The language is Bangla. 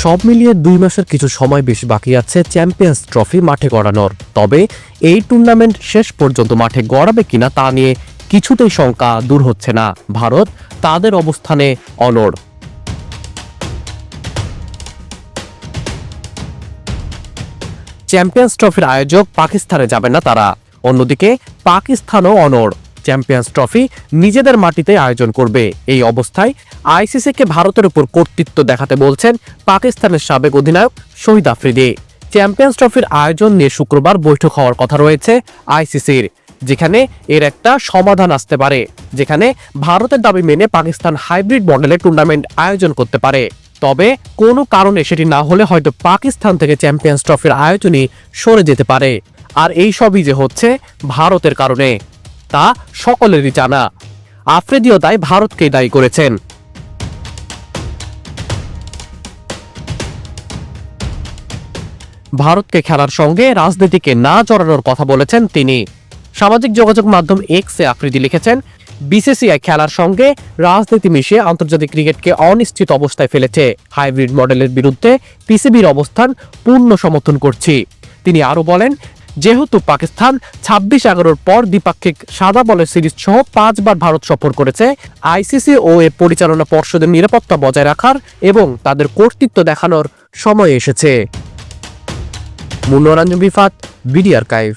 সব মিলিয়ে 2 মাসের কিছু সময় বেশি বাকি আছে চ্যাম্পিয়ন্স ট্রফি মাঠে গড়ানোর। তবে এই টুর্নামেন্ট শেষ পর্যন্ত মাঠে গড়াবে কিনা তা নিয়ে কিছুতেই শঙ্কা দূর হচ্ছে না। ভারত তাদের অবস্থানে অনড়। চ্যাম্পিয়ন্স ট্রফির আয়োজক পাকিস্তানে যাবে না তারা। অন্যদিকে পাকিস্তানও অনড়, চ্যাম্পিয়ন্স ট্রফি নিজেদের মাটিতে আয়োজন করবে। এই অবস্থায় আইসিসিকে ভারতের উপর কর্তৃত্ব দেখাতে বলছেন পাকিস্তানের সাবেক অধিনায়ক শহীদ আফ্রিদি। চ্যাম্পিয়ন্স ট্রফির আয়োজন নিয়ে শুক্রবার বৈঠক হওয়ার কথা রয়েছে আইসিসির, যেখানে এর একটা সমাধান আসতে পারে, যেখানে ভারতের দাবি মেনে পাকিস্তান হাইব্রিড মডেলে টুর্নামেন্ট আয়োজন করতে পারে। তবে কোনো কারণে সেটি না হলে হয়তো পাকিস্তান থেকে চ্যাম্পিয়ন্স ট্রফির আয়োজনই সরে যেতে পারে। আর এই সবই যে হচ্ছে ভারতের কারণে তা সকলেরই জানা। আফ্রিদিও তাই ভারতকেই দায়ী করেছেন। ভারতকে খেলার সঙ্গে রাজনীতিকে না জড়ানোর কথা বলেছেন তিনি। সামাজিক যোগাযোগ মাধ্যম এক্সে আফ্রিদি লিখেছেন, বিসিসিআই খেলার সঙ্গে রাজনীতি মিশিয়ে আন্তর্জাতিক ক্রিকেটকে অনিশ্চিত অবস্থায় ফেলেছে। হাইব্রিড মডেলের বিরুদ্ধে পিসিবির অবস্থান পূর্ণ সমর্থন করছি। তিনি আরও বলেন, যেহেতু পাকিস্তান 26/11-র পর দ্বিপাক্ষিক সাদা বলের সিরিজ সহ 5 বার ভারত সফর করেছে, আইসিসি ও এর পরিচালনা পর্ষদের নিরাপত্তা বজায় রাখার এবং তাদের কর্তৃত্ব দেখানোর সময় এসেছে। মুন্নারঞ্জন বিফাত, বিডি আর্কাইভ।